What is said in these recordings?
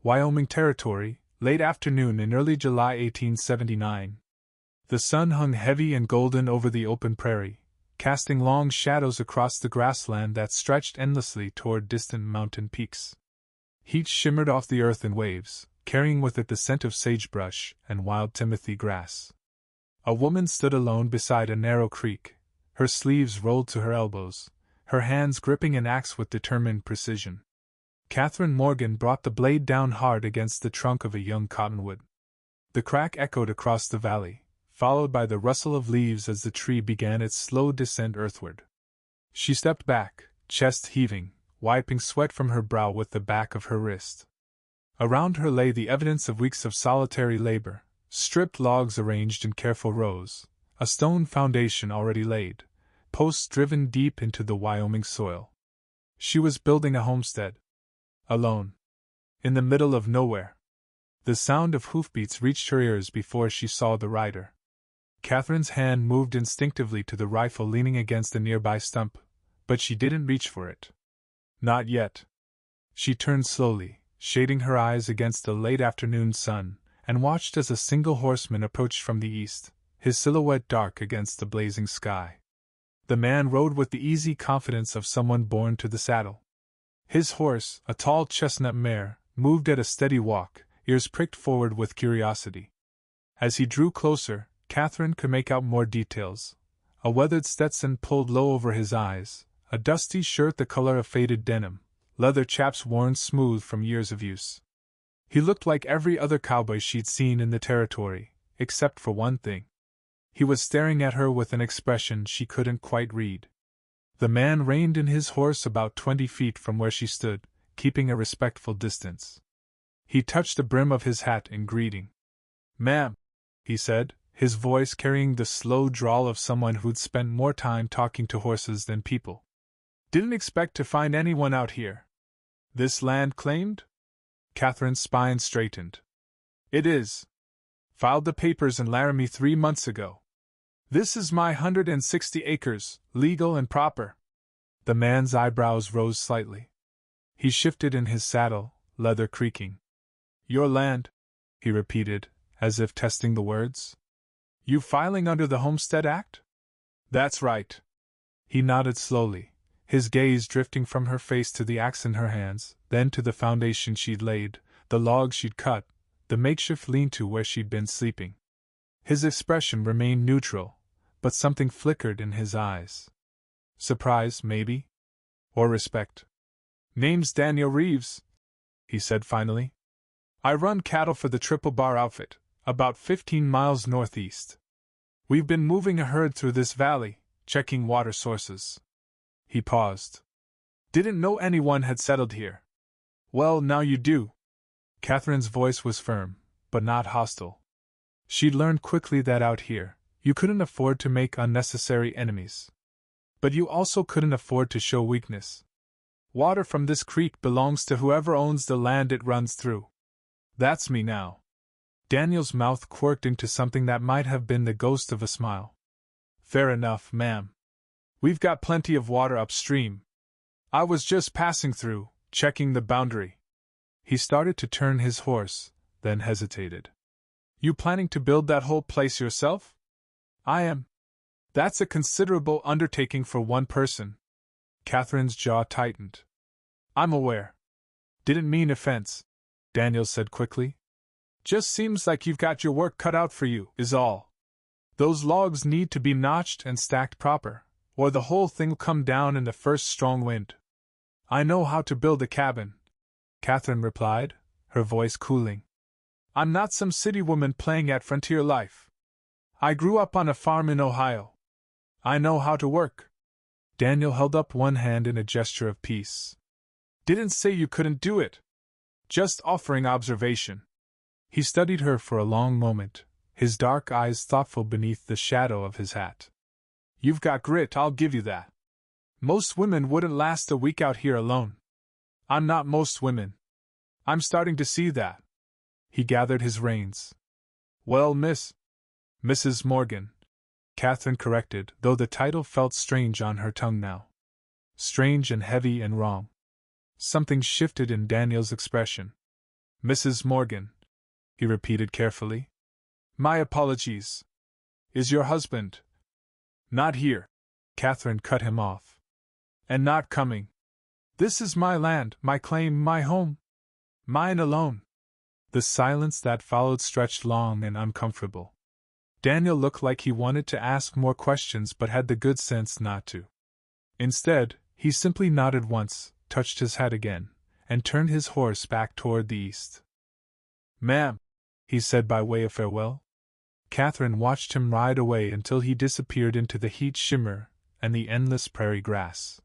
Wyoming Territory, late afternoon in early July 1879. The sun hung heavy and golden over the open prairie, casting long shadows across the grassland that stretched endlessly toward distant mountain peaks. Heat shimmered off the earth in waves, carrying with it the scent of sagebrush and wild timothy grass. A woman stood alone beside a narrow creek, her sleeves rolled to her elbows, her hands gripping an axe with determined precision. Catherine Morgan brought the blade down hard against the trunk of a young cottonwood. The crack echoed across the valley, followed by the rustle of leaves as the tree began its slow descent earthward. She stepped back, chest heaving, wiping sweat from her brow with the back of her wrist. Around her lay the evidence of weeks of solitary labor, stripped logs arranged in careful rows, a stone foundation already laid, posts driven deep into the Wyoming soil. She was building a homestead. Alone. In the middle of nowhere. The sound of hoofbeats reached her ears before she saw the rider. Catherine's hand moved instinctively to the rifle leaning against a nearby stump, but she didn't reach for it. Not yet. She turned slowly, shading her eyes against the late afternoon sun, and watched as a single horseman approached from the east, his silhouette dark against the blazing sky. The man rode with the easy confidence of someone born to the saddle. His horse, a tall chestnut mare, moved at a steady walk, ears pricked forward with curiosity. As he drew closer, Catherine could make out more details. A weathered Stetson pulled low over his eyes, a dusty shirt the color of faded denim, leather chaps worn smooth from years of use. He looked like every other cowboy she'd seen in the territory, except for one thing. He was staring at her with an expression she couldn't quite read. The man reined in his horse about 20 feet from where she stood, keeping a respectful distance. He touched the brim of his hat in greeting. "Ma'am," he said, his voice carrying the slow drawl of someone who'd spent more time talking to horses than people. "Didn't expect to find anyone out here. This land claimed?" Catherine's spine straightened. "It is. Filed the papers in Laramie 3 months ago. This is my 160 acres, legal and proper." The man's eyebrows rose slightly. He shifted in his saddle, leather creaking. "Your land," he repeated, as if testing the words. "You filing under the Homestead Act?" "That's right." He nodded slowly, his gaze drifting from her face to the axe in her hands, then to the foundation she'd laid, the logs she'd cut, the makeshift lean-to where she'd been sleeping. His expression remained neutral, but something flickered in his eyes. Surprise, maybe? Or respect. "Name's Daniel Reeves," he said finally. "I run cattle for the Triple Bar outfit, about 15 miles northeast. We've been moving a herd through this valley, checking water sources." He paused. "Didn't know anyone had settled here." "Well, now you do." Catherine's voice was firm, but not hostile. She'd learned quickly that out here, you couldn't afford to make unnecessary enemies. But you also couldn't afford to show weakness. Water from this creek belongs to whoever owns the land it runs through. That's me now. Daniel's mouth quirked into something that might have been the ghost of a smile. "Fair enough, ma'am. We've got plenty of water upstream. I was just passing through, checking the boundary." He started to turn his horse, then hesitated. "You planning to build that whole place yourself?" "I am." "That's a considerable undertaking for one person." Catherine's jaw tightened. "I'm aware. Didn't mean offense," Daniel said quickly. "Just seems like you've got your work cut out for you, is all. Those logs need to be notched and stacked proper, or the whole thing'll come down in the first strong wind." "I know how to build a cabin," Catherine replied, her voice cooling. "I'm not some city woman playing at frontier life. I grew up on a farm in Ohio. I know how to work." Daniel held up one hand in a gesture of peace. "Didn't say you couldn't do it. Just offering observation." He studied her for a long moment, his dark eyes thoughtful beneath the shadow of his hat. "You've got grit, I'll give you that. Most women wouldn't last a week out here alone. I'm not most women. I'm starting to see that." He gathered his reins. "Well, Mrs. Morgan," Catherine corrected, though the title felt strange on her tongue now. Strange and heavy and wrong. Something shifted in Daniel's expression. Mrs. Morgan, he repeated carefully. My apologies. Is your husband? Not here. Catherine cut him off. And not coming. This is my land, my claim, my home. Mine alone. The silence that followed stretched long and uncomfortable. Daniel looked like he wanted to ask more questions but had the good sense not to. Instead, he simply nodded once, touched his hat again, and turned his horse back toward the east. Ma'am, he said by way of farewell. Catherine watched him ride away until he disappeared into the heat shimmer and the endless prairie grass.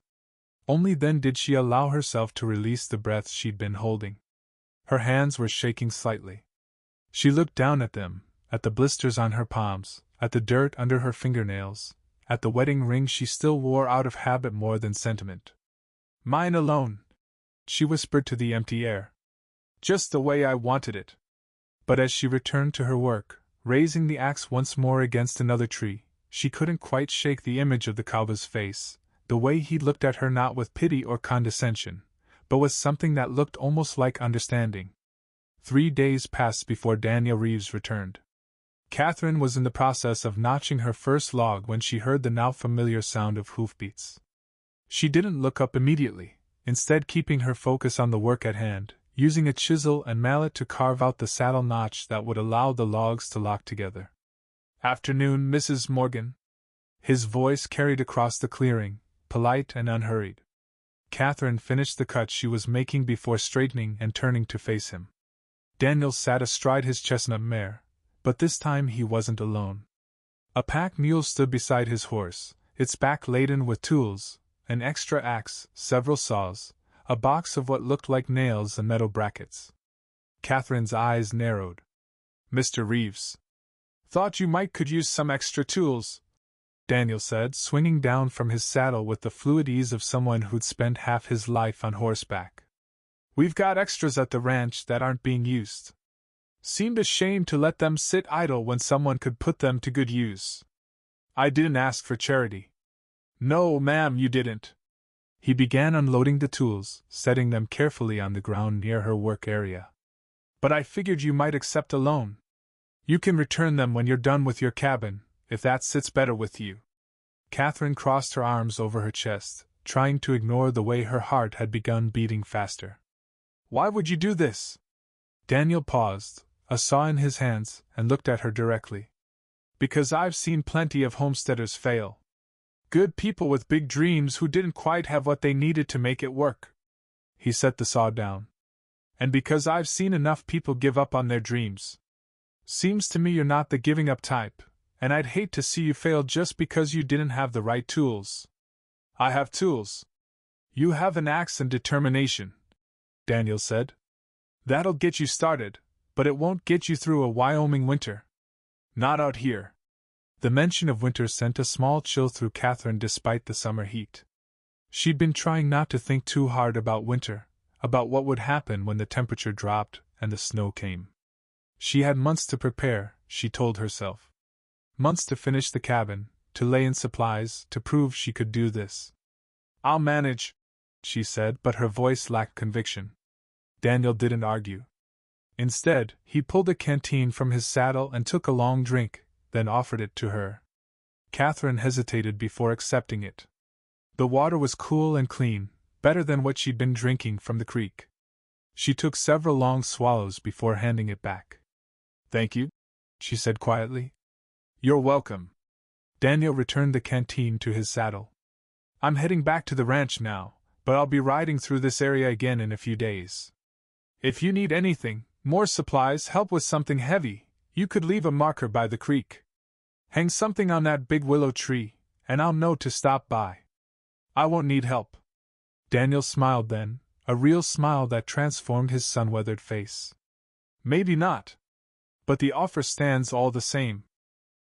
Only then did she allow herself to release the breath she'd been holding. Her hands were shaking slightly. She looked down at them, at the blisters on her palms, at the dirt under her fingernails, at the wedding ring she still wore out of habit more than sentiment. Mine alone, she whispered to the empty air. Just the way I wanted it. But as she returned to her work, raising the axe once more against another tree, she couldn't quite shake the image of the cowboy's face, the way he looked at her not with pity or condescension, but with something that looked almost like understanding. 3 days passed before Daniel Reeves returned. Catherine was in the process of notching her first log when she heard the now familiar sound of hoofbeats. She didn't look up immediately, instead keeping her focus on the work at hand, using a chisel and mallet to carve out the saddle notch that would allow the logs to lock together. Afternoon, Mrs. Morgan. His voice carried across the clearing, polite and unhurried. Catherine finished the cut she was making before straightening and turning to face him. Daniel sat astride his chestnut mare, but this time he wasn't alone. A pack mule stood beside his horse, its back laden with tools, an extra axe, several saws, a box of what looked like nails and metal brackets. Catherine's eyes narrowed. Mr. Reeves. Thought you could use some extra tools, Daniel said, swinging down from his saddle with the fluid ease of someone who'd spent half his life on horseback. We've got extras at the ranch that aren't being used. Seemed a shame to let them sit idle when someone could put them to good use. I didn't ask for charity. No, ma'am, you didn't. He began unloading the tools, setting them carefully on the ground near her work area. But I figured you might accept a loan. You can return them when you're done with your cabin, if that sits better with you. Catherine crossed her arms over her chest, trying to ignore the way her heart had begun beating faster. Why would you do this? Daniel paused, a saw in his hands, and looked at her directly. Because I've seen plenty of homesteaders fail. Good people with big dreams who didn't quite have what they needed to make it work. He set the saw down. And because I've seen enough people give up on their dreams. Seems to me you're not the giving up type, and I'd hate to see you fail just because you didn't have the right tools. I have tools. You have an axe and determination, Daniel said. That'll get you started, but it won't get you through a Wyoming winter. Not out here. The mention of winter sent a small chill through Catherine despite the summer heat. She'd been trying not to think too hard about winter, about what would happen when the temperature dropped and the snow came. She had months to prepare, she told herself. Months to finish the cabin, to lay in supplies, to prove she could do this. I'll manage, she said, but her voice lacked conviction. Daniel didn't argue. Instead, he pulled a canteen from his saddle and took a long drink, then offered it to her. Catherine hesitated before accepting it. The water was cool and clean, better than what she'd been drinking from the creek. She took several long swallows before handing it back. Thank you, she said quietly. You're welcome. Daniel returned the canteen to his saddle. I'm heading back to the ranch now, but I'll be riding through this area again in a few days. If you need anything, more supplies, help with something heavy, you could leave a marker by the creek. Hang something on that big willow tree, and I'll know to stop by. I won't need help. Daniel smiled then, a real smile that transformed his sun-weathered face. Maybe not. But the offer stands all the same.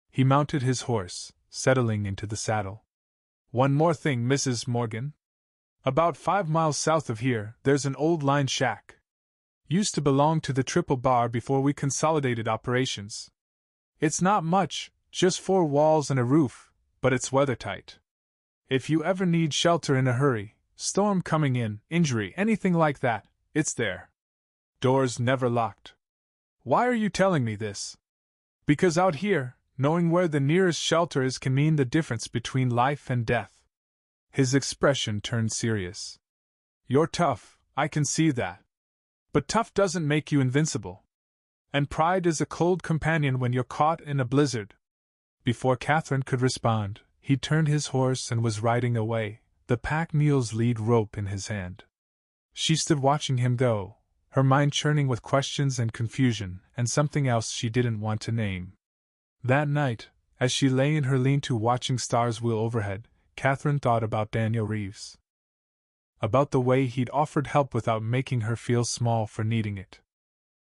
He mounted his horse, settling into the saddle. One more thing, Mrs. Morgan. About 5 miles south of here, there's an old line shack. Used to belong to the Triple Bar before we consolidated operations. It's not much, just 4 walls and a roof, but it's weathertight. If you ever need shelter in a hurry, storm coming in, injury, anything like that, it's there. Doors never locked. Why are you telling me this? Because out here, knowing where the nearest shelter is can mean the difference between life and death. His expression turned serious. You're tough, I can see that. But tough doesn't make you invincible. And pride is a cold companion when you're caught in a blizzard. Before Catherine could respond, he turned his horse and was riding away, the pack mule's lead rope in his hand. She stood watching him go, her mind churning with questions and confusion, and something else she didn't want to name. That night, as she lay in her lean-to watching stars wheel overhead, Catherine thought about Daniel Reeves. About the way he'd offered help without making her feel small for needing it.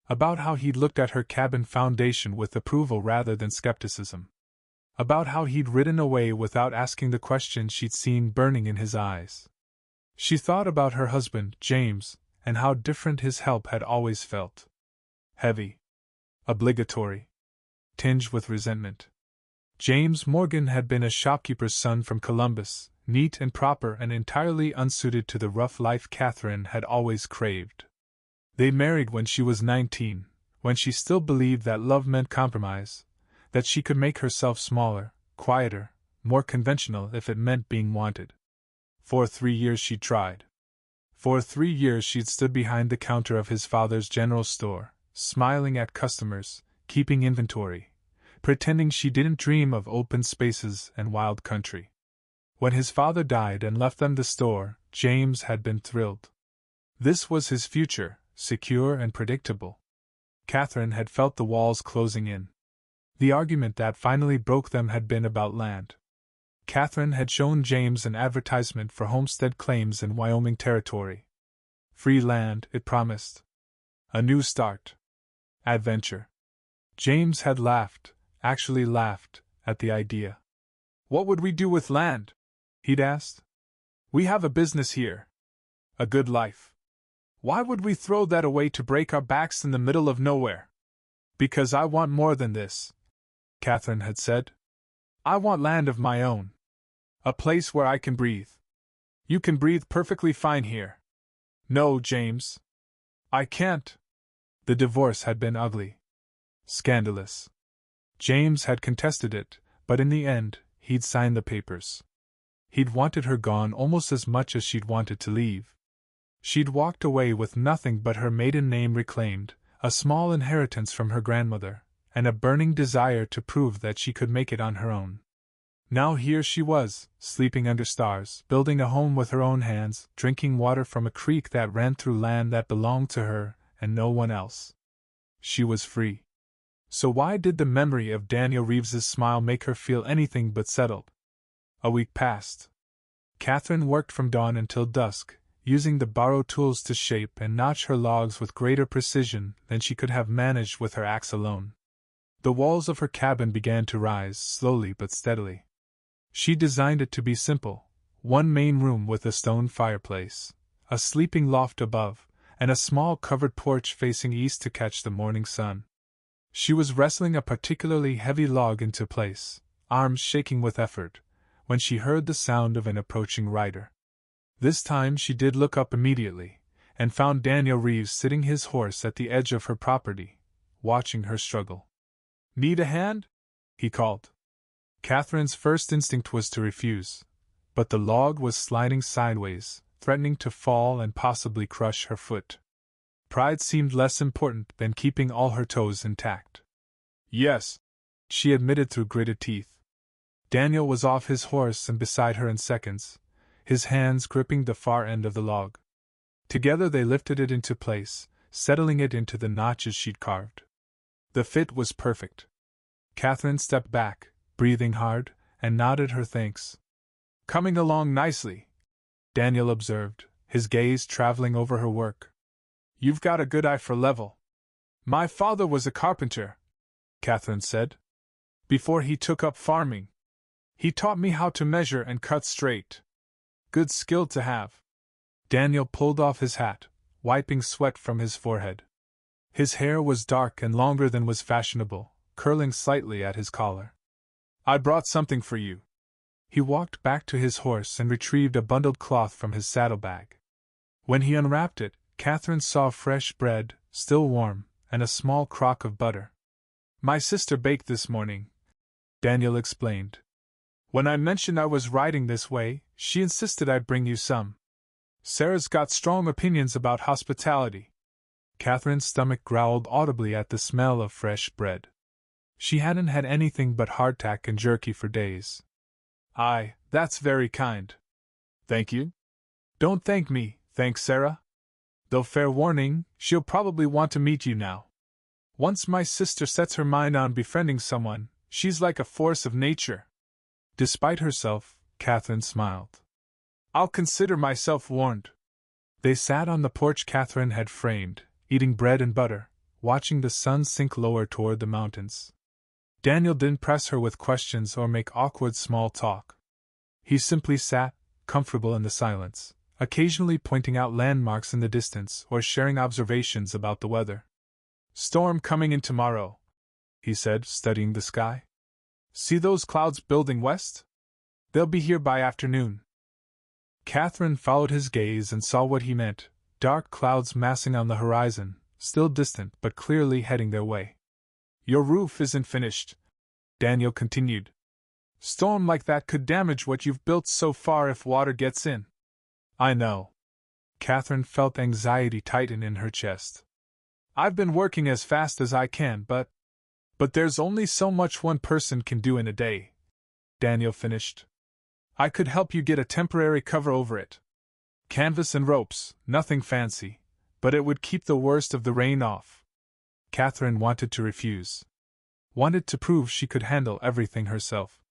About how he'd looked at her cabin foundation with approval rather than skepticism. About how he'd ridden away without asking the question she'd seen burning in his eyes. She thought about her husband, James, and how different his help had always felt. Heavy. Obligatory. Tinged with resentment. James Morgan had been a shopkeeper's son from Columbus, neat and proper and entirely unsuited to the rough life Catherine had always craved. They married when she was 19, when she still believed that love meant compromise, that she could make herself smaller, quieter, more conventional if it meant being wanted. For 3 years she'd tried. For 3 years she'd stood behind the counter of his father's general store, smiling at customers, keeping inventory, pretending she didn't dream of open spaces and wild country. When his father died and left them the store, James had been thrilled. This was his future, secure and predictable. Catherine had felt the walls closing in. The argument that finally broke them had been about land. Catherine had shown James an advertisement for homestead claims in Wyoming Territory. Free land, it promised. A new start. Adventure. James had laughed, actually laughed, at the idea. What would we do with land? He'd asked. We have a business here. A good life. Why would we throw that away to break our backs in the middle of nowhere? Because I want more than this, Catherine had said. I want land of my own. A place where I can breathe. You can breathe perfectly fine here. No, James. I can't. The divorce had been ugly. Scandalous. James had contested it, but in the end, he'd signed the papers. He'd wanted her gone almost as much as she'd wanted to leave. She'd walked away with nothing but her maiden name reclaimed, a small inheritance from her grandmother, and a burning desire to prove that she could make it on her own. Now here she was, sleeping under stars, building a home with her own hands, drinking water from a creek that ran through land that belonged to her and no one else. She was free. So why did the memory of Daniel Reeves's smile make her feel anything but settled? A week passed. Catherine worked from dawn until dusk, using the borrowed tools to shape and notch her logs with greater precision than she could have managed with her axe alone. The walls of her cabin began to rise, slowly but steadily. She designed it to be simple: one main room with a stone fireplace, a sleeping loft above, and a small covered porch facing east to catch the morning sun. She was wrestling a particularly heavy log into place, arms shaking with effort, when she heard the sound of an approaching rider. This time she did look up immediately, and found Daniel Reeves sitting his horse at the edge of her property, watching her struggle. "Need a hand?" he called. Catherine's first instinct was to refuse, but the log was sliding sideways, threatening to fall and possibly crush her foot. Pride seemed less important than keeping all her toes intact. "Yes," she admitted through gritted teeth. Daniel was off his horse and beside her in seconds, his hands gripping the far end of the log. Together they lifted it into place, settling it into the notches she'd carved. The fit was perfect. Catherine stepped back, breathing hard, and nodded her thanks. "Coming along nicely," Daniel observed, his gaze traveling over her work. "You've got a good eye for level." "My father was a carpenter," Catherine said, "before he took up farming. He taught me how to measure and cut straight. Good skill to have." Daniel pulled off his hat, wiping sweat from his forehead. His hair was dark and longer than was fashionable, curling slightly at his collar. "I brought something for you." He walked back to his horse and retrieved a bundled cloth from his saddlebag. When he unwrapped it, Catherine saw fresh bread, still warm, and a small crock of butter. My sister baked this morning, Daniel explained. When I mentioned I was riding this way, she insisted I'd bring you some. Sarah's got strong opinions about hospitality. Catherine's stomach growled audibly at the smell of fresh bread. She hadn't had anything but hardtack and jerky for days. Aye, that's very kind. Thank you. Don't thank me, thank Sarah. Though fair warning, she'll probably want to meet you now. Once my sister sets her mind on befriending someone, she's like a force of nature. Despite herself, Catherine smiled. I'll consider myself warned. They sat on the porch Catherine had framed, eating bread and butter, watching the sun sink lower toward the mountains. Daniel didn't press her with questions or make awkward small talk. He simply sat, comfortable in the silence, occasionally pointing out landmarks in the distance or sharing observations about the weather. Storm coming in tomorrow, he said, studying the sky. See those clouds building west? They'll be here by afternoon. Catherine followed his gaze and saw what he meant, dark clouds massing on the horizon, still distant but clearly heading their way. Your roof isn't finished, Daniel continued. Storm like that could damage what you've built so far if water gets in. I know. Catherine felt anxiety tighten in her chest. I've been working as fast as I can, but there's only so much one person can do in a day, Daniel finished. I could help you get a temporary cover over it. Canvas and ropes, nothing fancy, but it would keep the worst of the rain off. Catherine wanted to refuse. Wanted to prove she could handle everything herself.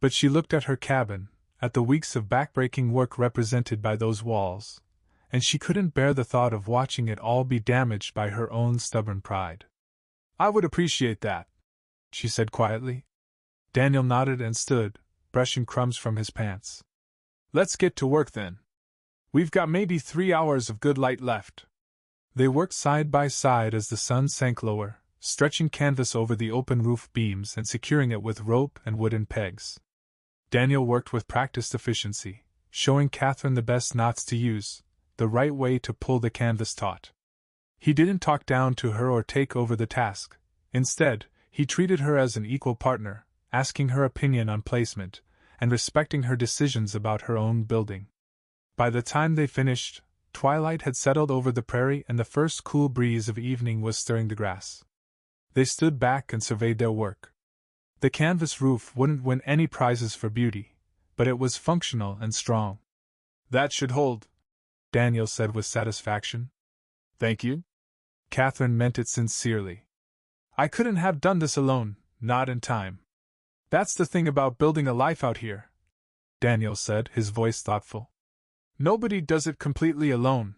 But she looked at her cabin, at the weeks of backbreaking work represented by those walls, and she couldn't bear the thought of watching it all be damaged by her own stubborn pride. I would appreciate that, she said quietly. Daniel nodded and stood, brushing crumbs from his pants. Let's get to work then. We've got maybe 3 hours of good light left. They worked side by side as the sun sank lower, stretching canvas over the open roof beams and securing it with rope and wooden pegs. Daniel worked with practiced efficiency, showing Catherine the best knots to use, the right way to pull the canvas taut. He didn't talk down to her or take over the task. Instead, he treated her as an equal partner, asking her opinion on placement, and respecting her decisions about her own building. By the time they finished, twilight had settled over the prairie and the first cool breeze of evening was stirring the grass. They stood back and surveyed their work. The canvas roof wouldn't win any prizes for beauty, but it was functional and strong. That should hold, Daniel said with satisfaction. Thank you. Catherine meant it sincerely. I couldn't have done this alone, not in time. That's the thing about building a life out here, Daniel said, his voice thoughtful. Nobody does it completely alone.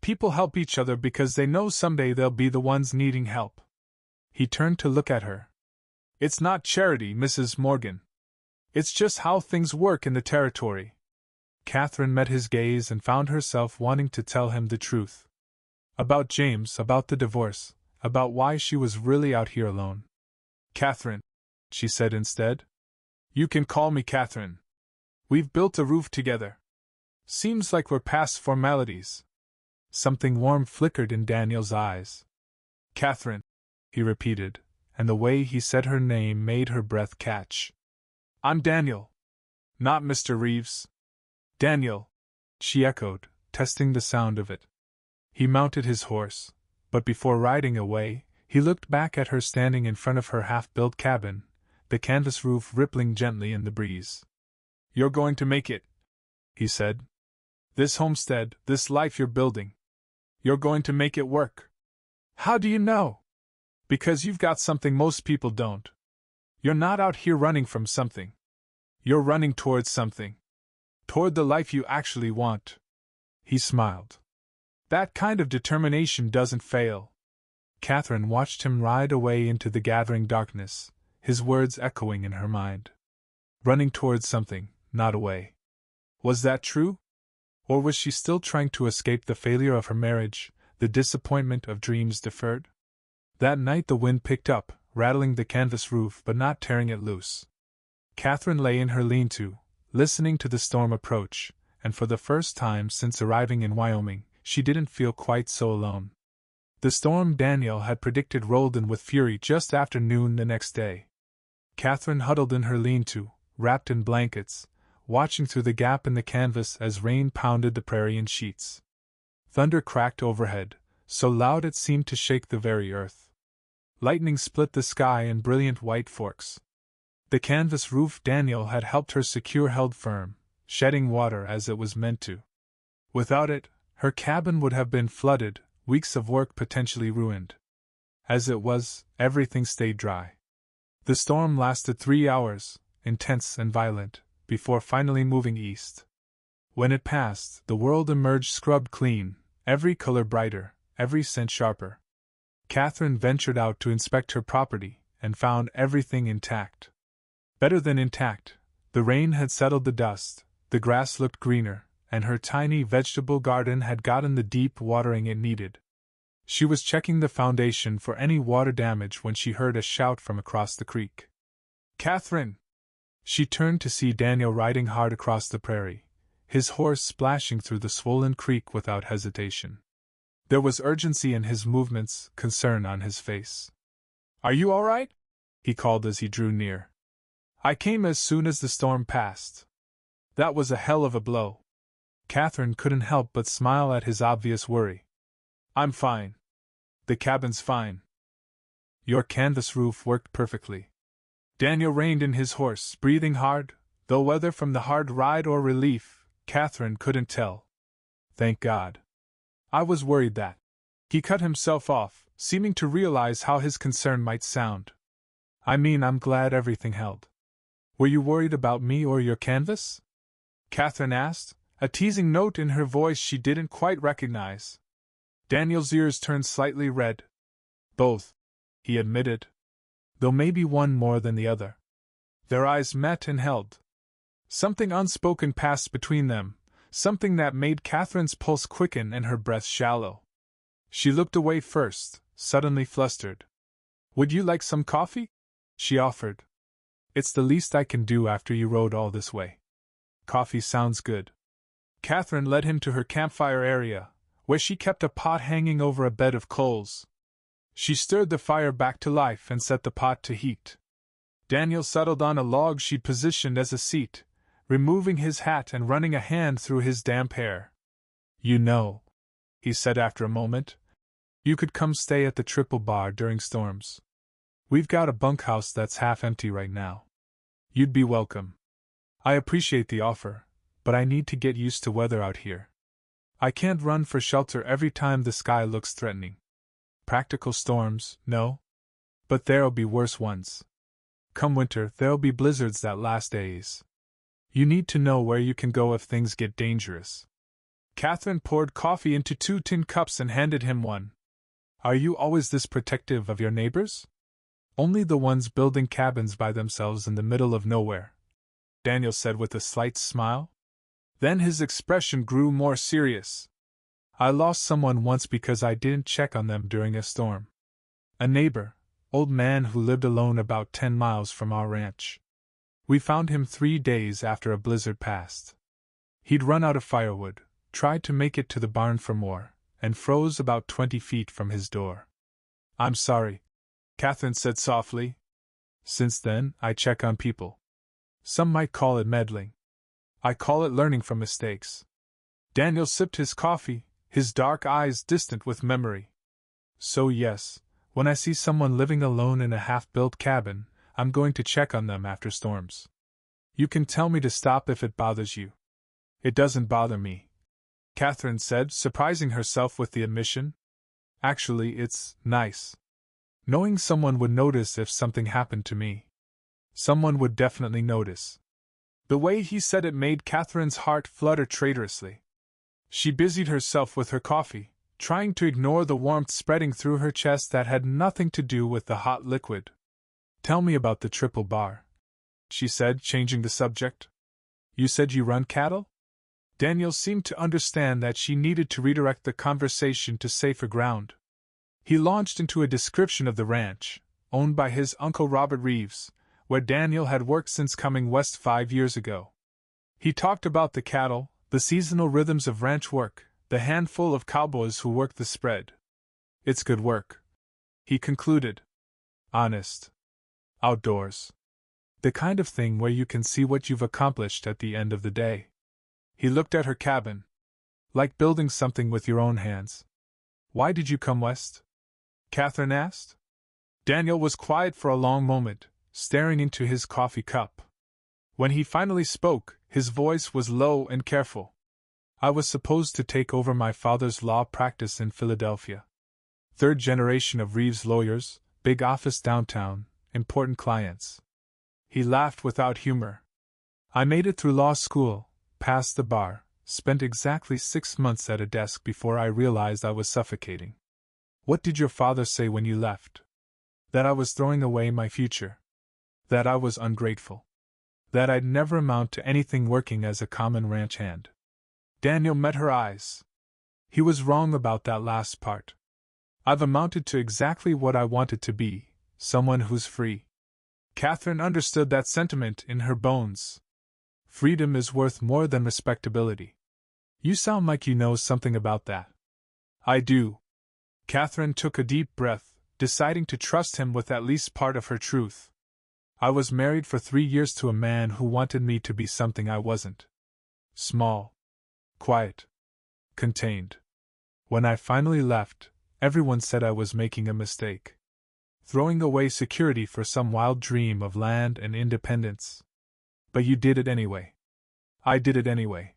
People help each other because they know someday they'll be the ones needing help. He turned to look at her. It's not charity, Mrs. Morgan. It's just how things work in the territory. Catherine met his gaze and found herself wanting to tell him the truth. About James, about the divorce, about why she was really out here alone. Catherine, she said instead. You can call me Catherine. We've built a roof together. Seems like we're past formalities. Something warm flickered in Daniel's eyes. Catherine, he repeated, and the way he said her name made her breath catch. I'm Daniel. Not Mr. Reeves. Daniel, she echoed, testing the sound of it. He mounted his horse, but before riding away, he looked back at her standing in front of her half-built cabin, the canvas roof rippling gently in the breeze. You're going to make it, he said. This homestead, this life you're building. You're going to make it work. How do you know? Because you've got something most people don't. You're not out here running from something. You're running towards something. Toward the life you actually want. He smiled. That kind of determination doesn't fail. Catherine watched him ride away into the gathering darkness, his words echoing in her mind. Running towards something, not away. Was that true? Or was she still trying to escape the failure of her marriage, the disappointment of dreams deferred? That night the wind picked up, rattling the canvas roof but not tearing it loose. Catherine lay in her lean-to, listening to the storm approach, and for the first time since arriving in Wyoming, she didn't feel quite so alone. The storm Daniel had predicted rolled in with fury just after noon the next day. Catherine huddled in her lean-to, wrapped in blankets, watching through the gap in the canvas as rain pounded the prairie in sheets. Thunder cracked overhead, so loud it seemed to shake the very earth. Lightning split the sky in brilliant white forks. The canvas roof Daniel had helped her secure held firm, shedding water as it was meant to. Without it, her cabin would have been flooded, weeks of work potentially ruined. As it was, everything stayed dry. The storm lasted 3 hours, intense and violent, before finally moving east. When it passed, the world emerged scrubbed clean, every color brighter, every scent sharper. Catherine ventured out to inspect her property, and found everything intact. Better than intact, the rain had settled the dust, the grass looked greener, and her tiny vegetable garden had gotten the deep watering it needed. She was checking the foundation for any water damage when she heard a shout from across the creek. "Catherine!" She turned to see Daniel riding hard across the prairie, his horse splashing through the swollen creek without hesitation. There was urgency in his movements, concern on his face. "Are you all right?" he called as he drew near. "I came as soon as the storm passed. That was a hell of a blow." Catherine couldn't help but smile at his obvious worry. "I'm fine. The cabin's fine. Your canvas roof worked perfectly." Daniel reined in his horse, breathing hard, though whether from the hard ride or relief, Catherine couldn't tell. "Thank God. I was worried that—" He cut himself off, seeming to realize how his concern might sound. "I mean, I'm glad everything held." "Were you worried about me or your canvas?" Catherine asked, a teasing note in her voice she didn't quite recognize. Daniel's ears turned slightly red. "Both," he admitted. "Though maybe one more than the other." Their eyes met and held. Something unspoken passed between them, something that made Catherine's pulse quicken and her breath shallow. She looked away first, suddenly flustered. "Would you like some coffee?" she offered. "It's the least I can do after you rode all this way." "Coffee sounds good." Catherine led him to her campfire area, where she kept a pot hanging over a bed of coals. She stirred the fire back to life and set the pot to heat. Daniel settled on a log she'd positioned as a seat, removing his hat and running a hand through his damp hair. "You know," he said after a moment, "you could come stay at the Triple Bar during storms. We've got a bunkhouse that's half empty right now. You'd be welcome. I appreciate the offer, but I need to get used to weather out here. I can't run for shelter every time the sky looks threatening. Practical storms, no? But there'll be worse ones. Come winter, there'll be blizzards that last days. You need to know where you can go if things get dangerous." Catherine poured coffee into 2 tin cups and handed him one. "Are you always this protective of your neighbors?" "Only the ones building cabins by themselves in the middle of nowhere," Daniel said with a slight smile. Then his expression grew more serious. "I lost someone once because I didn't check on them during a storm. A neighbor, old man who lived alone about 10 miles from our ranch. We found him 3 days after a blizzard passed. He'd run out of firewood, tried to make it to the barn for more, and froze about 20 feet from his door." "I'm sorry," Catherine said softly. "Since then, I check on people. Some might call it meddling. I call it learning from mistakes." Daniel sipped his coffee, his dark eyes distant with memory. "So yes, when I see someone living alone in a half-built cabin, I'm going to check on them after storms. You can tell me to stop if it bothers you." "It doesn't bother me," Catherine said, surprising herself with the admission. "Actually, it's nice. Knowing someone would notice if something happened to me. Someone would definitely notice." The way he said it made Catherine's heart flutter traitorously. She busied herself with her coffee, trying to ignore the warmth spreading through her chest that had nothing to do with the hot liquid. "Tell me about the Triple Bar," she said, changing the subject. "You said you run cattle?" Daniel seemed to understand that she needed to redirect the conversation to safer ground. He launched into a description of the ranch, owned by his uncle Robert Reeves, where Daniel had worked since coming west 5 years ago. He talked about the cattle, the seasonal rhythms of ranch work, the handful of cowboys who worked the spread. It's good work, he concluded. Honest. Outdoors. The kind of thing where you can see what you've accomplished at the end of the day. He looked at her cabin. Like building something with your own hands. Why did you come west? Catherine asked. Daniel was quiet for a long moment, staring into his coffee cup. When he finally spoke, his voice was low and careful. I was supposed to take over my father's law practice in Philadelphia. Third generation of Reeves lawyers, big office downtown, important clients. He laughed without humor. I made it through law school, passed the bar, spent exactly 6 months at a desk before I realized I was suffocating. What did your father say when you left? That I was throwing away my future. That I was ungrateful. That I'd never amount to anything working as a common ranch hand. Daniel met her eyes. He was wrong about that last part. I've amounted to exactly what I wanted to be, someone who's free. Catherine understood that sentiment in her bones. Freedom is worth more than respectability. You sound like you know something about that. I do. Catherine took a deep breath, deciding to trust him with at least part of her truth. I was married for 3 years to a man who wanted me to be something I wasn't. Small. Quiet. Contained. When I finally left, everyone said I was making a mistake. Throwing away security for some wild dream of land and independence. But you did it anyway. I did it anyway.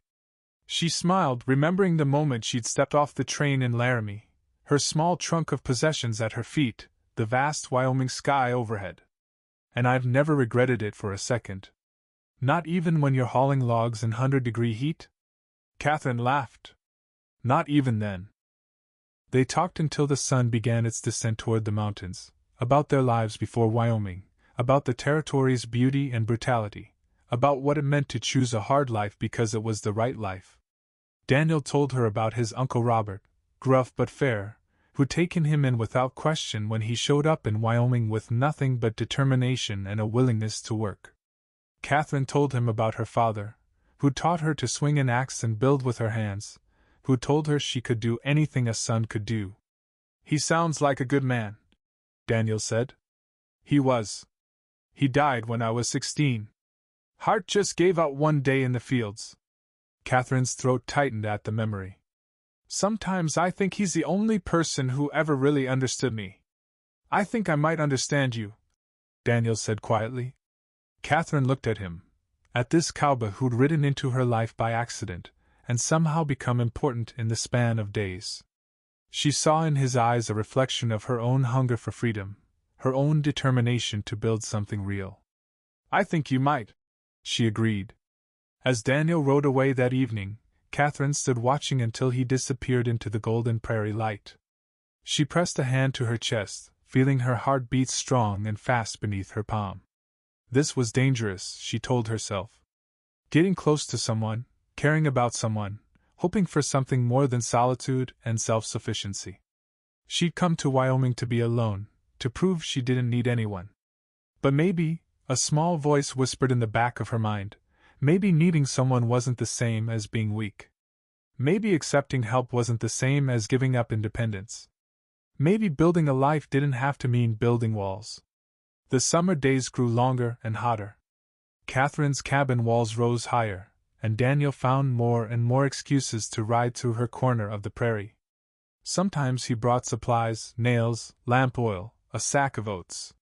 She smiled, remembering the moment she'd stepped off the train in Laramie, her small trunk of possessions at her feet, the vast Wyoming sky overhead. And I've never regretted it for a second. Not even when you're hauling logs in 100-degree heat? Catherine laughed. Not even then. They talked until the sun began its descent toward the mountains, about their lives before Wyoming, about the territory's beauty and brutality, about what it meant to choose a hard life because it was the right life. Daniel told her about his Uncle Robert, gruff but fair, who'd taken him in without question when he showed up in Wyoming with nothing but determination and a willingness to work. Catherine told him about her father, who taught her to swing an axe and build with her hands, who told her she could do anything a son could do. He sounds like a good man, Daniel said. He was. He died when I was 16. Heart just gave out one day in the fields. Catherine's throat tightened at the memory. Sometimes I think he's the only person who ever really understood me. I think I might understand you, Daniel said quietly. Catherine looked at him, at this cowboy who'd ridden into her life by accident, and somehow become important in the span of days. She saw in his eyes a reflection of her own hunger for freedom, her own determination to build something real. I think you might, she agreed. As Daniel rode away that evening, Catherine stood watching until he disappeared into the golden prairie light. She pressed a hand to her chest, feeling her heart beat strong and fast beneath her palm. This was dangerous, she told herself. Getting close to someone, caring about someone, hoping for something more than solitude and self-sufficiency. She'd come to Wyoming to be alone, to prove she didn't need anyone. But maybe, a small voice whispered in the back of her mind, maybe needing someone wasn't the same as being weak. Maybe accepting help wasn't the same as giving up independence. Maybe building a life didn't have to mean building walls. The summer days grew longer and hotter. Catherine's cabin walls rose higher, and Daniel found more and more excuses to ride through her corner of the prairie. Sometimes he brought supplies, nails, lamp oil, a sack of oats.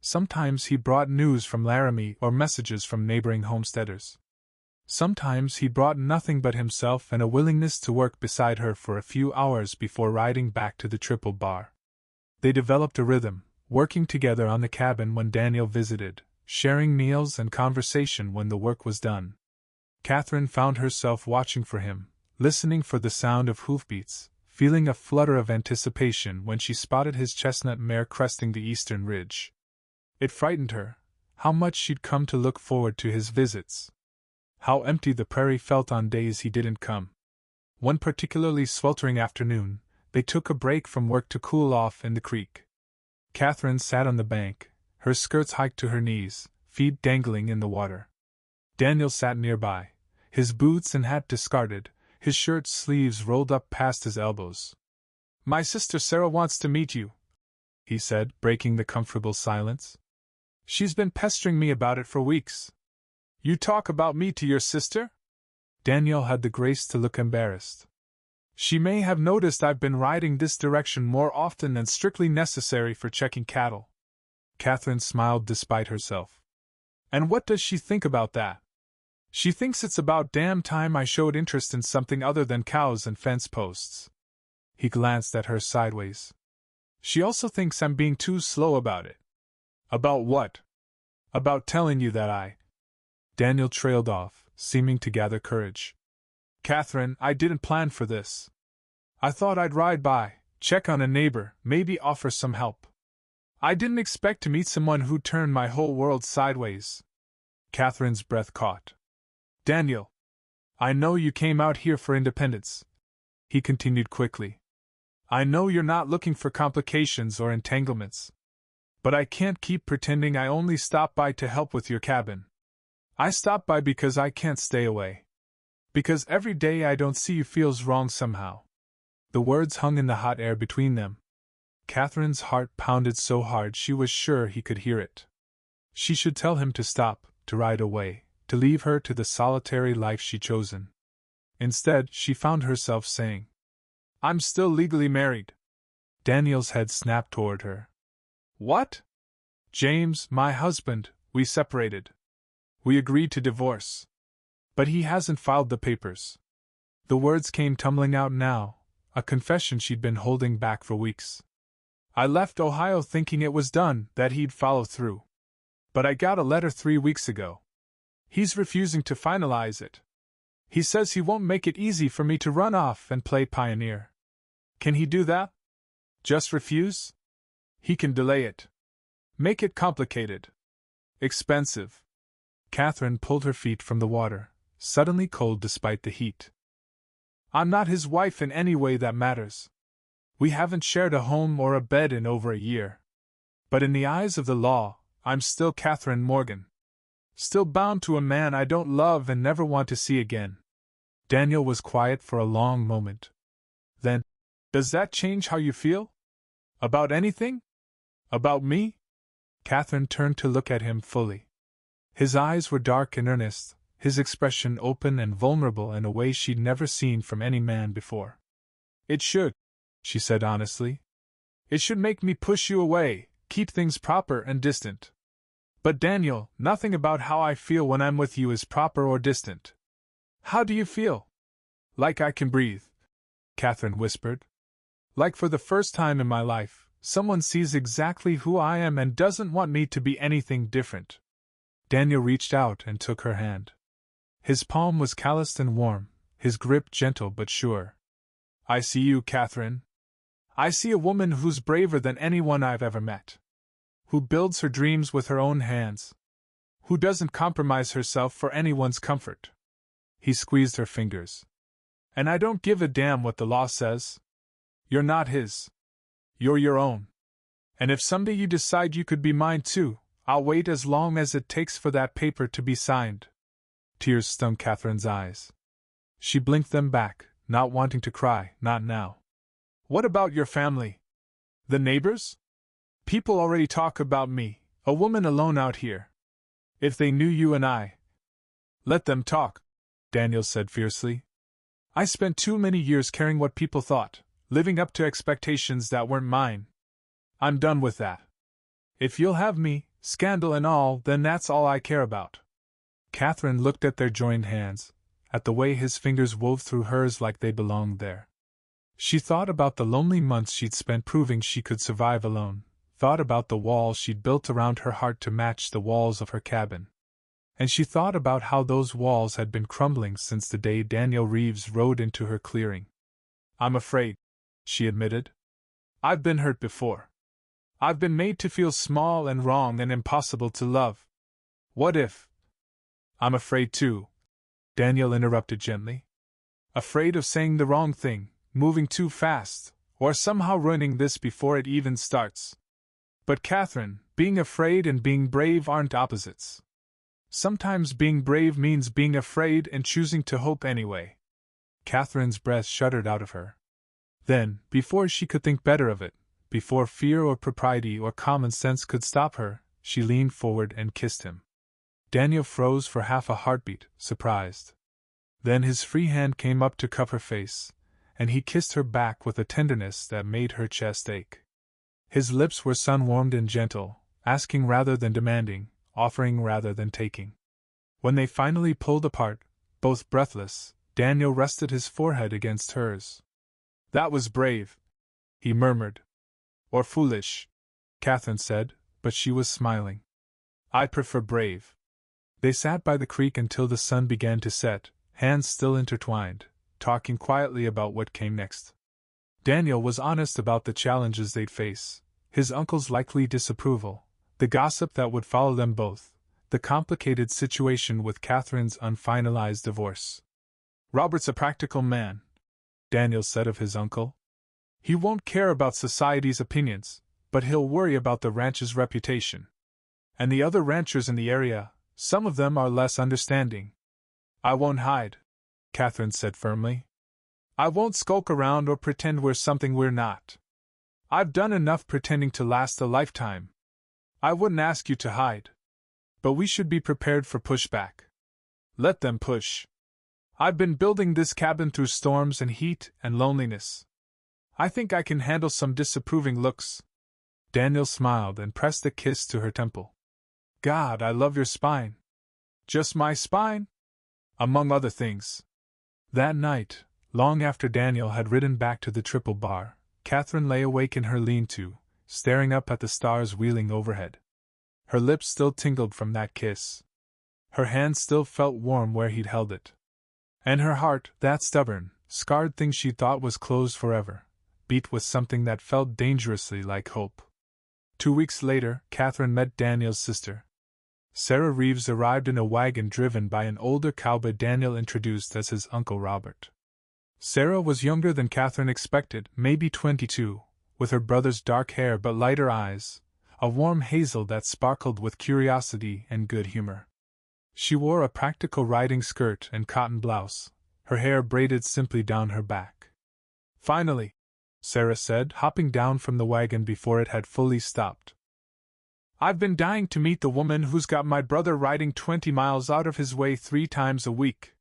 Sometimes he brought news from Laramie or messages from neighboring homesteaders. Sometimes he brought nothing but himself and a willingness to work beside her for a few hours before riding back to the Triple Bar. They developed a rhythm, working together on the cabin when Daniel visited, sharing meals and conversation when the work was done. Catherine found herself watching for him, listening for the sound of hoofbeats, feeling a flutter of anticipation when she spotted his chestnut mare cresting the eastern ridge. It frightened her, how much she'd come to look forward to his visits. How empty the prairie felt on days he didn't come. One particularly sweltering afternoon, they took a break from work to cool off in the creek. Catherine sat on the bank, her skirts hiked to her knees, feet dangling in the water. Daniel sat nearby, his boots and hat discarded, his shirt sleeves rolled up past his elbows. My sister Sarah wants to meet you, he said, breaking the comfortable silence. She's been pestering me about it for weeks. You talk about me to your sister? Daniel had the grace to look embarrassed. She may have noticed I've been riding this direction more often than strictly necessary for checking cattle. Catherine smiled despite herself. And what does she think about that? She thinks it's about damn time I showed interest in something other than cows and fence posts. He glanced at her sideways. She also thinks I'm being too slow about it. About what? About telling you that I... Daniel trailed off, seeming to gather courage. Catherine, I didn't plan for this. I thought I'd ride by, check on a neighbor, maybe offer some help. I didn't expect to meet someone who'd turn my whole world sideways. Catherine's breath caught. Daniel, I know you came out here for independence, he continued quickly. I know you're not looking for complications or entanglements. But I can't keep pretending I only stopped by to help with your cabin. I stopped by because I can't stay away. Because every day I don't see you feels wrong somehow. The words hung in the hot air between them. Catherine's heart pounded so hard she was sure he could hear it. She should tell him to stop, to ride away, to leave her to the solitary life she'd chosen. Instead, she found herself saying, I'm still legally married. Daniel's head snapped toward her. What? James, my husband, we separated. We agreed to divorce. But he hasn't filed the papers. The words came tumbling out now, a confession she'd been holding back for weeks. I left Ohio thinking it was done, that he'd follow through. But I got a letter 3 weeks ago. He's refusing to finalize it. He says he won't make it easy for me to run off and play pioneer. Can he do that? Just refuse? He can delay it. Make it complicated. Expensive. Catherine pulled her feet from the water, suddenly cold despite the heat. I'm not his wife in any way that matters. We haven't shared a home or a bed in over a year. But in the eyes of the law, I'm still Catherine Morgan. Still bound to a man I don't love and never want to see again. Daniel was quiet for a long moment. Then, does that change how you feel? About anything? About me? Catherine turned to look at him fully. His eyes were dark and earnest, his expression open and vulnerable in a way she'd never seen from any man before. It should, she said honestly. It should make me push you away, keep things proper and distant. But Daniel, nothing about how I feel when I'm with you is proper or distant. How do you feel? Like I can breathe, Catherine whispered. Like for the first time in my life, someone sees exactly who I am and doesn't want me to be anything different. Daniel reached out and took her hand. His palm was calloused and warm, his grip gentle but sure. I see you, Catherine. I see a woman who's braver than anyone I've ever met. Who builds her dreams with her own hands. Who doesn't compromise herself for anyone's comfort. He squeezed her fingers. And I don't give a damn what the law says. You're not his. You're your own. And if someday you decide you could be mine too, I'll wait as long as it takes for that paper to be signed. Tears stung Catherine's eyes. She blinked them back, not wanting to cry, not now. What about your family? The neighbors? People already talk about me, a woman alone out here. If they knew you and I... Let them talk, Daniel said fiercely. I spent too many years caring what people thought, living up to expectations that weren't mine. I'm done with that. If you'll have me, scandal and all, then that's all I care about. Catherine looked at their joined hands, at the way his fingers wove through hers like they belonged there. She thought about the lonely months she'd spent proving she could survive alone, thought about the walls she'd built around her heart to match the walls of her cabin. And she thought about how those walls had been crumbling since the day Daniel Reeves rode into her clearing. I'm afraid, she admitted. I've been hurt before. I've been made to feel small and wrong and impossible to love. What if... I'm afraid too, Daniel interrupted gently. Afraid of saying the wrong thing, moving too fast, or somehow ruining this before it even starts. But Catherine, being afraid and being brave aren't opposites. Sometimes being brave means being afraid and choosing to hope anyway. Catherine's breath shuddered out of her. Then, before she could think better of it, before fear or propriety or common sense could stop her, she leaned forward and kissed him. Daniel froze for half a heartbeat, surprised. Then his free hand came up to cup her face, and he kissed her back with a tenderness that made her chest ache. His lips were sun-warmed and gentle, asking rather than demanding, offering rather than taking. When they finally pulled apart, both breathless, Daniel rested his forehead against hers. "That was brave," he murmured. "Or foolish," Catherine said, but she was smiling. "I prefer brave." They sat by the creek until the sun began to set, hands still intertwined, talking quietly about what came next. Daniel was honest about the challenges they'd face, his uncle's likely disapproval, the gossip that would follow them both, the complicated situation with Catherine's unfinalized divorce. "Robert's a practical man," Daniel said of his uncle. "He won't care about society's opinions, but he'll worry about the ranch's reputation. And the other ranchers in the area, some of them are less understanding." "I won't hide," Catherine said firmly. "I won't skulk around or pretend we're something we're not. I've done enough pretending to last a lifetime. I wouldn't ask you to hide. But we should be prepared for pushback. Let them push. I've been building this cabin through storms and heat and loneliness. I think I can handle some disapproving looks." Daniel smiled and pressed a kiss to her temple. "God, I love your spine." "Just my spine?" "Among other things." That night, long after Daniel had ridden back to the Triple Bar, Catherine lay awake in her lean-to, staring up at the stars wheeling overhead. Her lips still tingled from that kiss. Her hand still felt warm where he'd held it. And her heart, that stubborn, scarred thing she thought was closed forever, beat with something that felt dangerously like hope. 2 weeks later, Catherine met Daniel's sister. Sarah Reeves arrived in a wagon driven by an older cowboy Daniel introduced as his Uncle Robert. Sarah was younger than Catherine expected, maybe 22, with her brother's dark hair but lighter eyes, a warm hazel that sparkled with curiosity and good humor. She wore a practical riding skirt and cotton blouse, her hair braided simply down her back. "Finally," Sarah said, hopping down from the wagon before it had fully stopped. "I've been dying to meet the woman who's got my brother riding 20 miles out of his way 3 times a week."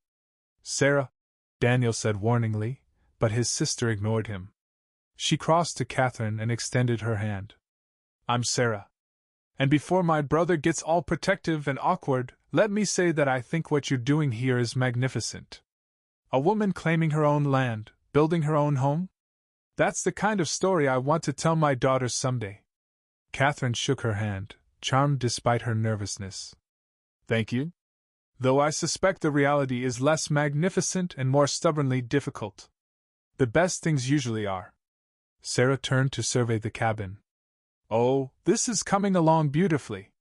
"Sarah," Daniel said warningly, but his sister ignored him. She crossed to Catherine and extended her hand. "I'm Sarah. And before my brother gets all protective and awkward, let me say that I think what you're doing here is magnificent. A woman claiming her own land, building her own home? That's the kind of story I want to tell my daughters someday." Catherine shook her hand, charmed despite her nervousness. "Thank you. Though I suspect the reality is less magnificent and more stubbornly difficult. The best things usually are." Sarah turned to survey the cabin. "Oh, this is coming along beautifully.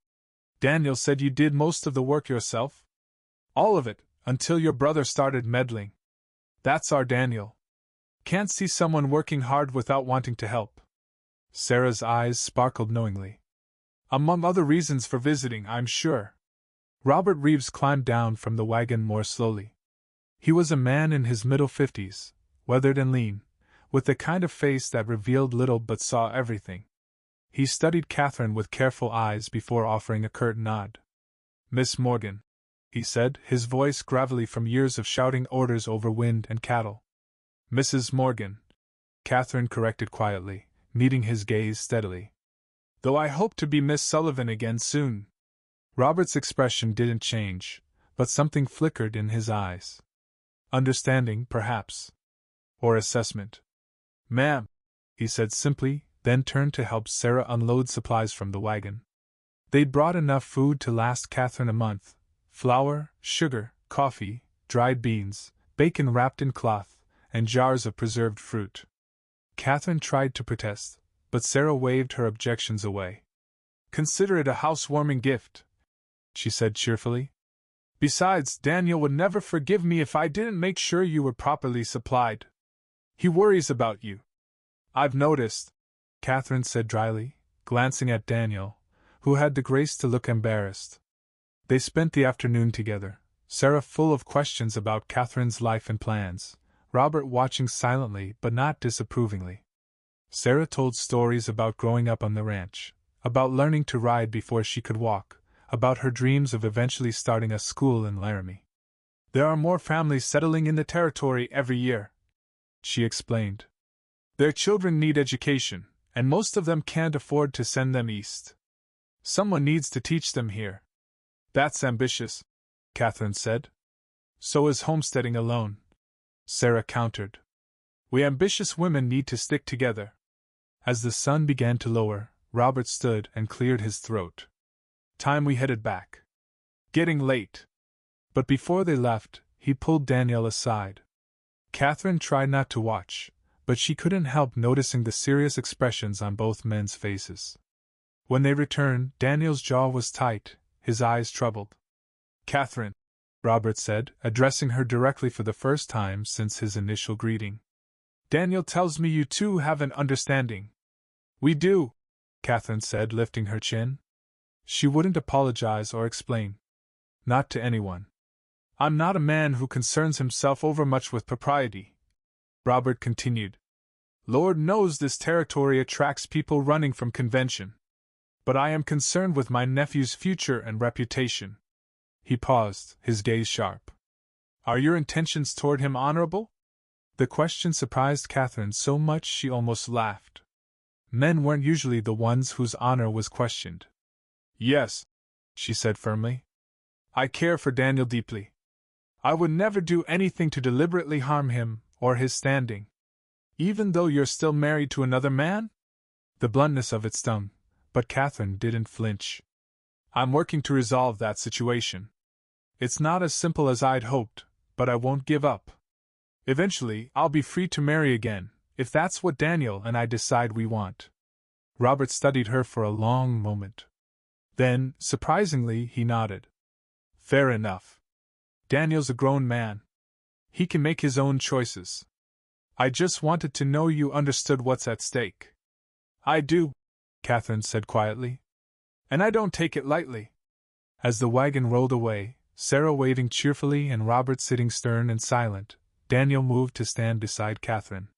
Daniel said you did most of the work yourself?" "All of it, until your brother started meddling. That's our Daniel. Can't see someone working hard without wanting to help." Sarah's eyes sparkled knowingly. "Among other reasons for visiting, I'm sure." Robert Reeves climbed down from the wagon more slowly. He was a man in his middle 50s, weathered and lean, with the kind of face that revealed little but saw everything. He studied Catherine with careful eyes before offering a curt nod. "Miss Morgan," he said, his voice gravelly from years of shouting orders over wind and cattle. "Mrs. Morgan," Catherine corrected quietly, meeting his gaze steadily. "Though I hope to be Miss Sullivan again soon." Robert's expression didn't change, but something flickered in his eyes. Understanding, perhaps. Or assessment. "Ma'am," he said simply, then turned to help Sarah unload supplies from the wagon. They'd brought enough food to last Catherine a month: flour, sugar, coffee, dried beans, bacon wrapped in cloth, and jars of preserved fruit. Catherine tried to protest, but Sarah waved her objections away. "Consider it a housewarming gift," she said cheerfully. "Besides, Daniel would never forgive me if I didn't make sure you were properly supplied. He worries about you." "I've noticed," Catherine said dryly, glancing at Daniel, who had the grace to look embarrassed. They spent the afternoon together, Sarah full of questions about Catherine's life and plans, Robert watching silently but not disapprovingly. Sarah told stories about growing up on the ranch, about learning to ride before she could walk, about her dreams of eventually starting a school in Laramie. There are more families settling in the territory every year, she explained. Their children need education, and most of them can't afford to send them east. Someone needs to teach them here. That's ambitious, Catherine said. So is homesteading alone, Sarah countered. We ambitious women need to stick together. As the sun began to lower, Robert stood and cleared his throat. Time we headed back. Getting late. But before they left, he pulled Danielle aside. Catherine tried not to watch, but she couldn't help noticing the serious expressions on both men's faces. When they returned, Daniel's jaw was tight, his eyes troubled. Catherine, Robert said, addressing her directly for the first time since his initial greeting. Daniel tells me you two have an understanding. We do, Catherine said, lifting her chin. She wouldn't apologize or explain. Not to anyone. I'm not a man who concerns himself overmuch with propriety, Robert continued. Lord knows this territory attracts people running from convention. But I am concerned with my nephew's future and reputation. He paused, his gaze sharp. Are your intentions toward him honorable? The question surprised Catherine so much she almost laughed. Men weren't usually the ones whose honor was questioned. Yes, she said firmly. I care for Daniel deeply. I would never do anything to deliberately harm him or his standing. Even though you're still married to another man? The bluntness of it stung, but Catherine didn't flinch. I'm working to resolve that situation. It's not as simple as I'd hoped, but I won't give up. Eventually, I'll be free to marry again, if that's what Daniel and I decide we want. Robert studied her for a long moment. Then, surprisingly, he nodded. Fair enough. Daniel's a grown man. He can make his own choices. I just wanted to know you understood what's at stake. I do, Catherine said quietly. And I don't take it lightly. As the wagon rolled away, Sarah waving cheerfully and Robert sitting stern and silent, Daniel moved to stand beside Catherine.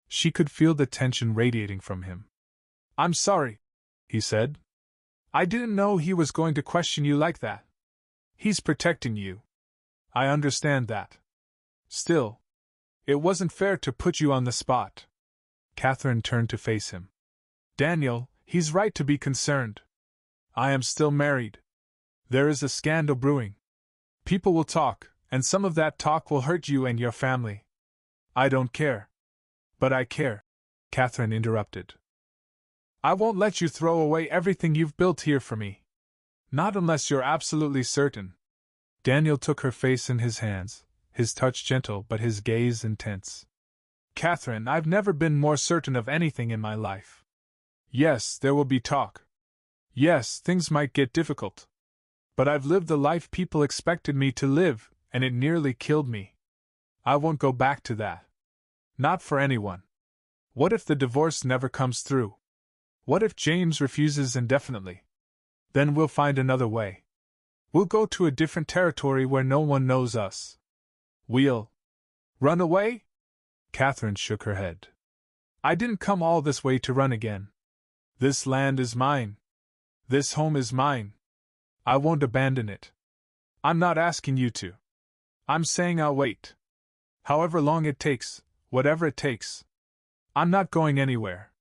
She could feel the tension radiating from him. I'm sorry, he said. I didn't know he was going to question you like that. He's protecting you. I understand that. Still, it wasn't fair to put you on the spot. Catherine turned to face him. Daniel, he's right to be concerned. I am still married. There is a scandal brewing. People will talk, and some of that talk will hurt you and your family. I don't care. But I care, Catherine interrupted. I won't let you throw away everything you've built here for me. Not unless you're absolutely certain. Daniel took her face in his hands, his touch gentle but his gaze intense. Catherine, I've never been more certain of anything in my life. Yes, there will be talk. Yes, things might get difficult. But I've lived the life people expected me to live, and it nearly killed me. I won't go back to that. Not for anyone. What if the divorce never comes through? What if James refuses indefinitely? Then we'll find another way. We'll go to a different territory where no one knows us. We'll run away? Catherine shook her head. I didn't come all this way to run again. This land is mine. This home is mine. I won't abandon it. I'm not asking you to. I'm saying I'll wait. However long it takes, whatever it takes. I'm not going anywhere.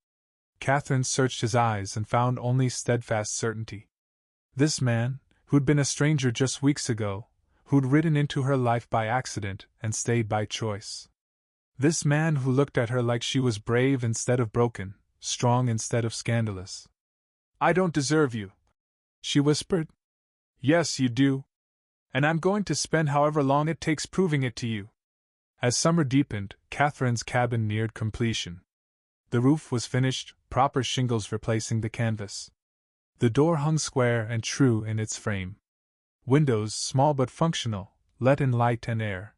Catherine searched his eyes and found only steadfast certainty. This man, who'd been a stranger just weeks ago, who'd ridden into her life by accident and stayed by choice. This man who looked at her like she was brave instead of broken, strong instead of scandalous. I don't deserve you, she whispered. Yes, you do. And I'm going to spend however long it takes proving it to you. As summer deepened, Catherine's cabin neared completion. The roof was finished, proper shingles replacing the canvas. The door hung square and true in its frame. Windows, small but functional, let in light and air.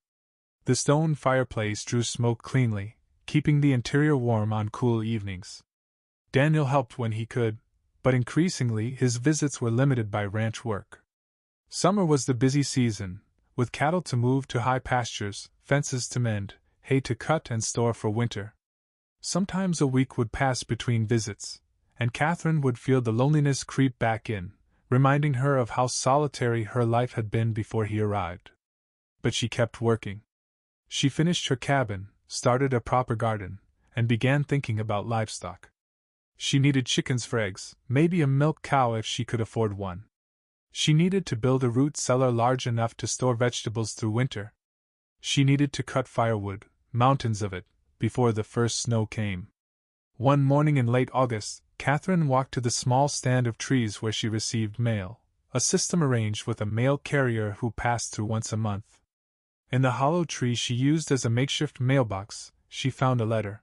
The stone fireplace drew smoke cleanly, keeping the interior warm on cool evenings. Daniel helped when he could, but increasingly his visits were limited by ranch work. Summer was the busy season, with cattle to move to high pastures, fences to mend, hay to cut and store for winter. Sometimes a week would pass between visits, and Catherine would feel the loneliness creep back in, reminding her of how solitary her life had been before he arrived. But she kept working. She finished her cabin, started a proper garden, and began thinking about livestock. She needed chickens for eggs, maybe a milk cow if she could afford one. She needed to build a root cellar large enough to store vegetables through winter. She needed to cut firewood, mountains of it, before the first snow came. One morning in late August, Catherine walked to the small stand of trees where she received mail, a system arranged with a mail carrier who passed through once a month. In the hollow tree she used as a makeshift mailbox, she found a letter.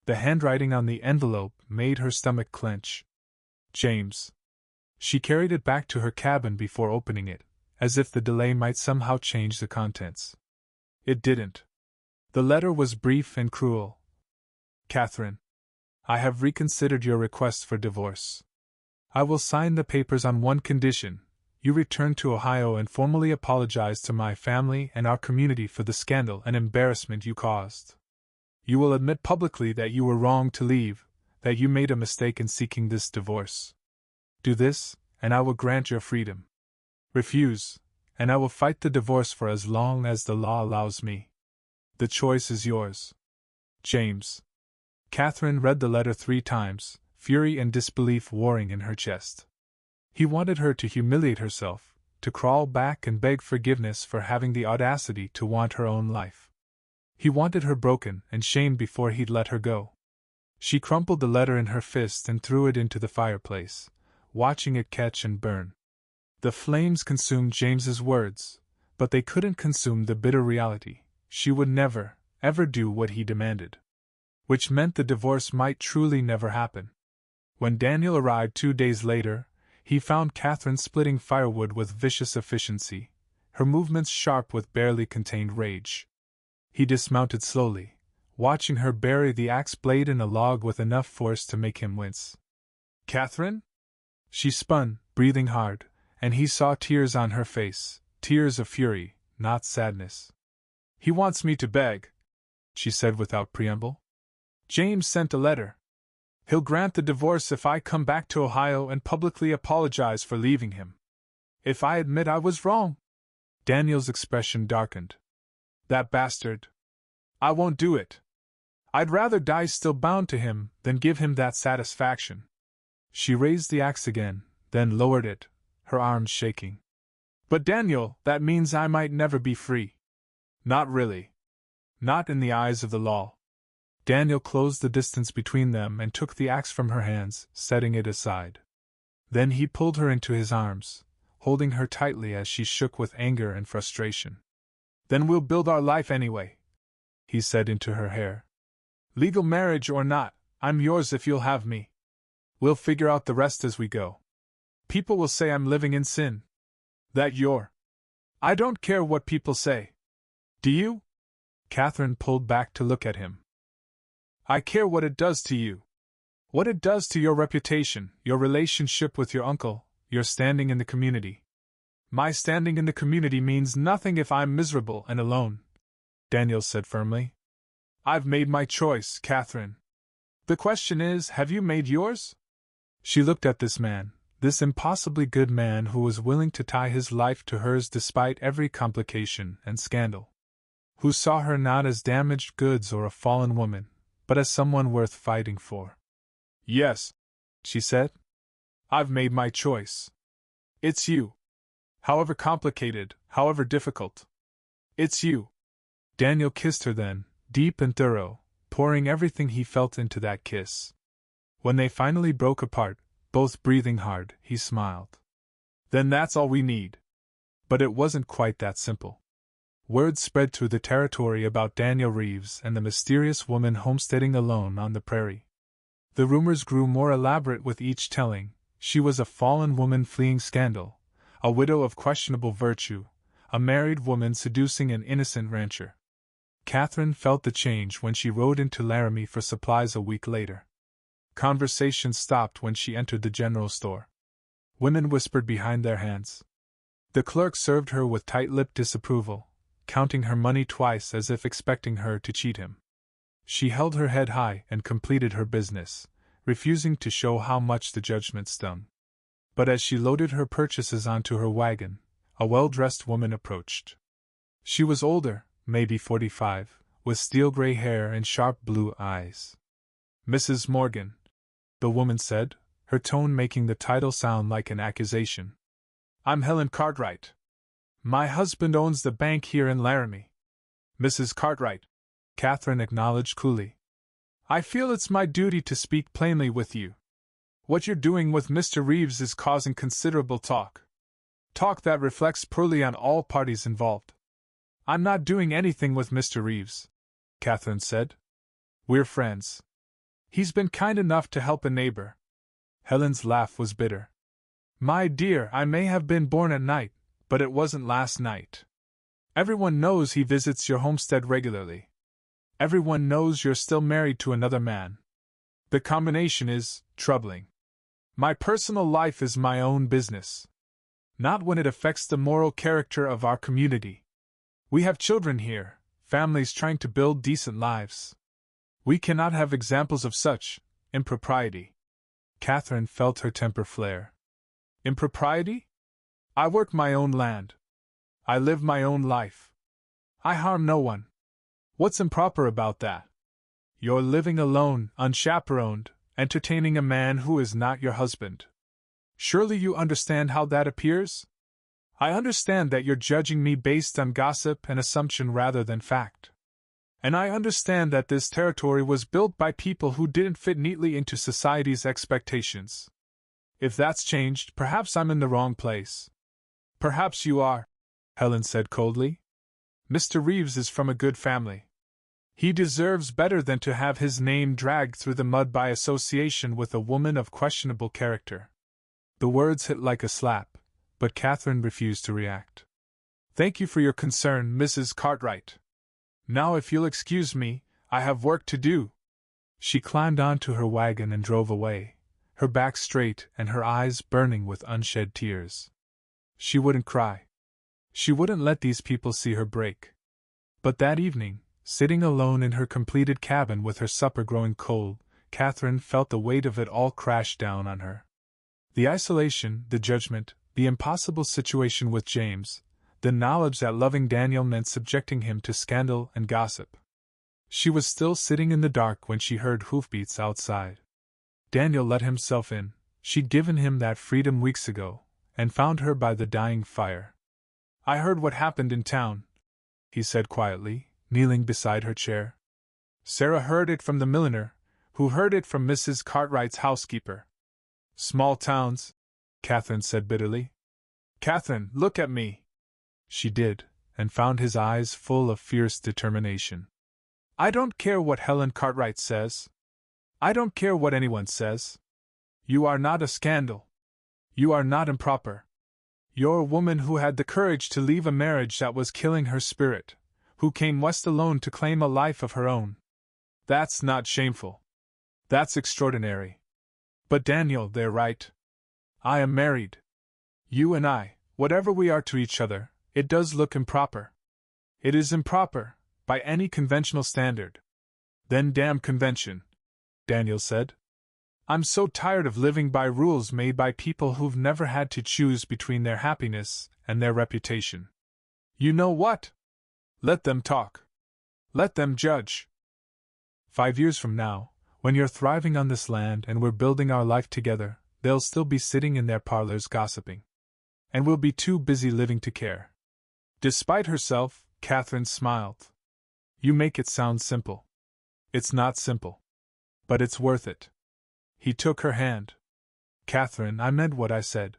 The handwriting on the envelope made her stomach clench. James. She carried it back to her cabin before opening it, as if the delay might somehow change the contents. It didn't. The letter was brief and cruel. Catherine, I have reconsidered your request for divorce. I will sign the papers on one condition: you return to Ohio and formally apologize to my family and our community for the scandal and embarrassment you caused. You will admit publicly that you were wrong to leave, that you made a mistake in seeking this divorce. Do this, and I will grant your freedom. Refuse, and I will fight the divorce for as long as the law allows me. The choice is yours. James. Catherine read the letter 3 times, fury and disbelief warring in her chest. He wanted her to humiliate herself, to crawl back and beg forgiveness for having the audacity to want her own life. He wanted her broken and shamed before he'd let her go. She crumpled the letter in her fist and threw it into the fireplace, watching it catch and burn. The flames consumed James's words, but they couldn't consume the bitter reality: she would never, ever do what he demanded. Which meant the divorce might truly never happen. When Daniel arrived 2 days later, he found Catherine splitting firewood with vicious efficiency, her movements sharp with barely contained rage. He dismounted slowly, watching her bury the axe blade in a log with enough force to make him wince. Catherine? She spun, breathing hard, and he saw tears on her face, tears of fury, not sadness. He wants me to beg, she said without preamble. James sent a letter. He'll grant the divorce if I come back to Ohio and publicly apologize for leaving him. If I admit I was wrong. Daniel's expression darkened. That bastard. I won't do it. I'd rather die still bound to him than give him that satisfaction. She raised the axe again, then lowered it, her arms shaking. But Daniel, that means I might never be free. Not really. Not in the eyes of the law. Daniel closed the distance between them and took the axe from her hands, setting it aside. Then he pulled her into his arms, holding her tightly as she shook with anger and frustration. Then we'll build our life anyway, he said into her hair. Legal marriage or not, I'm yours if you'll have me. We'll figure out the rest as we go. People will say I'm living in sin. That you're. I don't care what people say. Do you? Catherine pulled back to look at him. I care what it does to you. What it does to your reputation, your relationship with your uncle, your standing in the community. My standing in the community means nothing if I'm miserable and alone, Daniel said firmly. I've made my choice, Catherine. The question is, have you made yours? She looked at this man, this impossibly good man who was willing to tie his life to hers despite every complication and scandal. Who saw her not as damaged goods or a fallen woman, but as someone worth fighting for. Yes, she said. I've made my choice. It's you. However complicated, however difficult. It's you. Daniel kissed her then, deep and thorough, pouring everything he felt into that kiss. When they finally broke apart, both breathing hard, he smiled. Then that's all we need. But it wasn't quite that simple. Word spread through the territory about Daniel Reeves and the mysterious woman homesteading alone on the prairie. The rumors grew more elaborate with each telling. She was a fallen woman fleeing scandal, a widow of questionable virtue, a married woman seducing an innocent rancher. Catherine felt the change when she rode into Laramie for supplies a week later. Conversation stopped when she entered the general store. Women whispered behind their hands. The clerk served her with tight-lipped disapproval. counting her money twice as if expecting her to cheat him. She held her head high and completed her business, refusing to show how much the judgment stung. But as she loaded her purchases onto her wagon, a well-dressed woman approached. She was older, maybe 45, with steel-gray hair and sharp blue eyes. "Mrs. Morgan," the woman said, her tone making the title sound like an accusation. "I'm Helen Cartwright. My husband owns the bank here in Laramie." "Mrs. Cartwright," Catherine acknowledged coolly. "I feel it's my duty to speak plainly with you. What you're doing with Mr. Reeves is causing considerable talk. Talk that reflects poorly on all parties involved." "I'm not doing anything with Mr. Reeves," Catherine said. "We're friends. He's been kind enough to help a neighbor." Helen's laugh was bitter. "My dear, I may have been born at night, but it wasn't last night. Everyone knows he visits your homestead regularly. Everyone knows you're still married to another man. The combination is troubling. My personal life is my own business. Not when it affects the moral character of our community. We have children here, families trying to build decent lives. We cannot have examples of such impropriety." Catherine felt her temper flare. "Impropriety? I work my own land. I live my own life. I harm no one. What's improper about that? You're living alone, unchaperoned, entertaining a man who is not your husband. Surely you understand how that appears? I understand that you're judging me based on gossip and assumption rather than fact. And I understand that this territory was built by people who didn't fit neatly into society's expectations. If that's changed, perhaps I'm in the wrong place." "Perhaps you are," Helen said coldly. "Mr. Reeves is from a good family. He deserves better than to have his name dragged through the mud by association with a woman of questionable character." The words hit like a slap, but Catherine refused to react. "Thank you for your concern, Mrs. Cartwright. Now, if you'll excuse me, I have work to do." She climbed onto her wagon and drove away, her back straight and her eyes burning with unshed tears. She wouldn't cry. She wouldn't let these people see her break. But that evening, sitting alone in her completed cabin with her supper growing cold, Catherine felt the weight of it all crash down on her. The isolation, the judgment, the impossible situation with James, the knowledge that loving Daniel meant subjecting him to scandal and gossip. She was still sitting in the dark when she heard hoofbeats outside. Daniel let himself in. She'd given him that freedom weeks ago, and found her by the dying fire. "I heard what happened in town," he said quietly, kneeling beside her chair. "Sarah heard it from the milliner, who heard it from Mrs. Cartwright's housekeeper." "Small towns," Catherine said bitterly. "Catherine, look at me." She did, and found his eyes full of fierce determination. "I don't care what Helen Cartwright says. I don't care what anyone says. You are not a scandal. You are not improper. You're a woman who had the courage to leave a marriage that was killing her spirit, who came west alone to claim a life of her own. That's not shameful. That's extraordinary. But Daniel, they're right. I am married. You and I, whatever we are to each other, it does look improper. It is improper, by any conventional standard." "Then damn convention," Daniel said. "I'm so tired of living by rules made by people who've never had to choose between their happiness and their reputation. You know what? Let them talk. Let them judge. 5 years from now, when you're thriving on this land and we're building our life together, they'll still be sitting in their parlors gossiping. And we'll be too busy living to care." Despite herself, Catherine smiled. "You make it sound simple. It's not simple. But it's worth it." He took her hand. "Catherine, I meant what I said.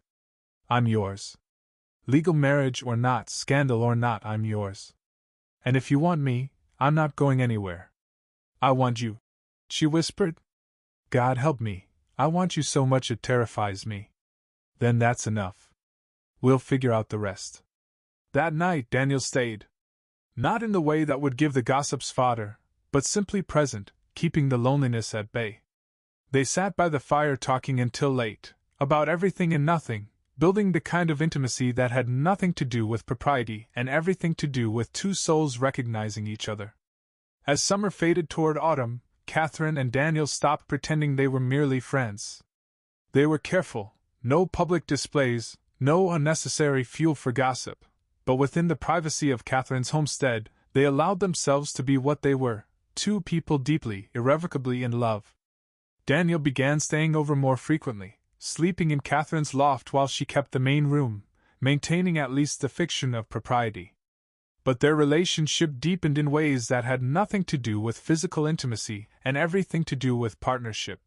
I'm yours. Legal marriage or not, scandal or not, I'm yours. And if you want me, I'm not going anywhere." "I want you," she whispered. "God help me, I want you so much it terrifies me." "Then that's enough. We'll figure out the rest." That night Daniel stayed. Not in the way that would give the gossips fodder, but simply present, keeping the loneliness at bay. They sat by the fire talking until late, about everything and nothing, building the kind of intimacy that had nothing to do with propriety and everything to do with two souls recognizing each other. As summer faded toward autumn, Catherine and Daniel stopped pretending they were merely friends. They were careful, no public displays, no unnecessary fuel for gossip, but within the privacy of Catherine's homestead, they allowed themselves to be what they were, two people deeply, irrevocably in love. Daniel began staying over more frequently, sleeping in Catherine's loft while she kept the main room, maintaining at least the fiction of propriety. But their relationship deepened in ways that had nothing to do with physical intimacy and everything to do with partnership.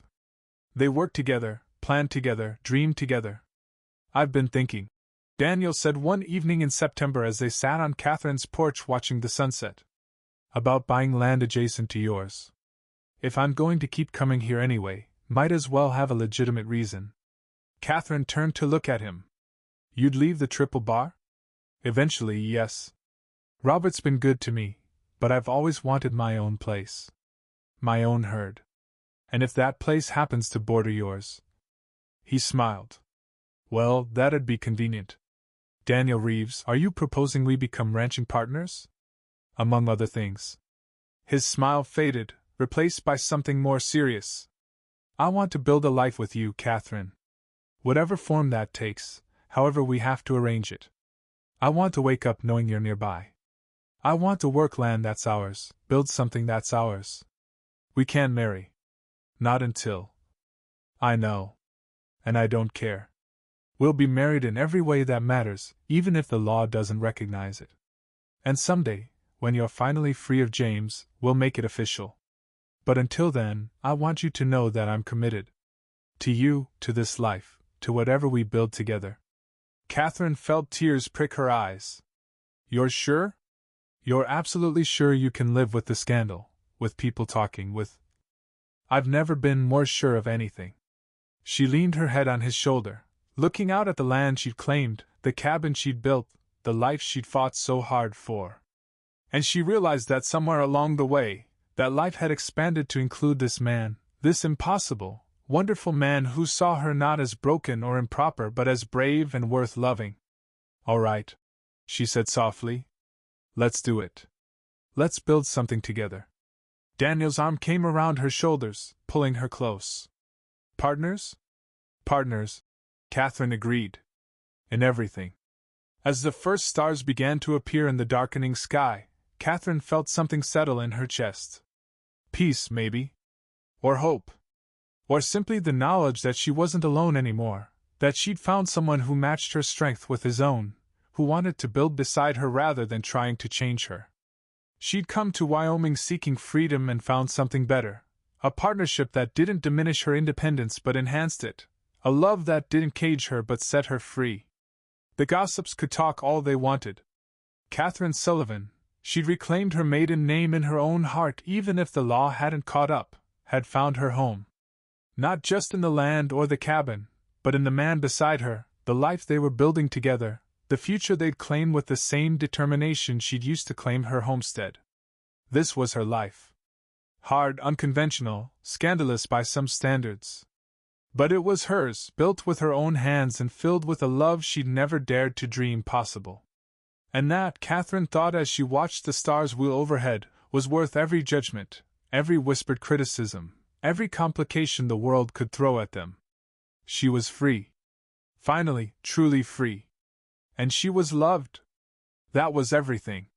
They worked together, planned together, dreamed together. "I've been thinking," Daniel said one evening in September as they sat on Catherine's porch watching the sunset, "about buying land adjacent to yours. If I'm going to keep coming here anyway, might as well have a legitimate reason." Catherine turned to look at him. "You'd leave the Triple Bar?" "Eventually, yes. Robert's been good to me, but I've always wanted my own place. My own herd. And if that place happens to border yours..." He smiled. "Well, that'd be convenient. Daniel Reeves, are you proposing we become ranching partners?" "Among other things." His smile faded, replaced by something more serious. "I want to build a life with you, Catherine. Whatever form that takes, however we have to arrange it. I want to wake up knowing you're nearby. I want to work land that's ours, build something that's ours. We can't marry. Not until. I know. And I don't care. We'll be married in every way that matters, even if the law doesn't recognize it. And someday, when you're finally free of James, we'll make it official. But until then, I want you to know that I'm committed. To you, to this life, to whatever we build together." Catherine felt tears prick her eyes. "You're sure? You're absolutely sure you can live with the scandal, with people talking, with..." "I've never been more sure of anything." She leaned her head on his shoulder, looking out at the land she'd claimed, the cabin she'd built, the life she'd fought so hard for. And she realized that somewhere along the way, that life had expanded to include this man, this impossible, wonderful man who saw her not as broken or improper but as brave and worth loving. "All right," she said softly. "Let's do it. Let's build something together." Daniel's arm came around her shoulders, pulling her close. "Partners?" "Partners," Catherine agreed. "In everything." As the first stars began to appear in the darkening sky, Catherine felt something settle in her chest. Peace, maybe. Or hope. Or simply the knowledge that she wasn't alone anymore, that she'd found someone who matched her strength with his own, who wanted to build beside her rather than trying to change her. She'd come to Wyoming seeking freedom and found something better, a partnership that didn't diminish her independence but enhanced it, a love that didn't cage her but set her free. The gossips could talk all they wanted. Catherine Sullivan, she'd reclaimed her maiden name in her own heart even if the law hadn't caught up, had found her home. Not just in the land or the cabin, but in the man beside her, the life they were building together, the future they'd claim with the same determination she'd used to claim her homestead. This was her life. Hard, unconventional, scandalous by some standards. But it was hers, built with her own hands and filled with a love she'd never dared to dream possible. And that, Catherine thought as she watched the stars wheel overhead, was worth every judgment, every whispered criticism, every complication the world could throw at them. She was free. Finally, truly free. And she was loved. That was everything.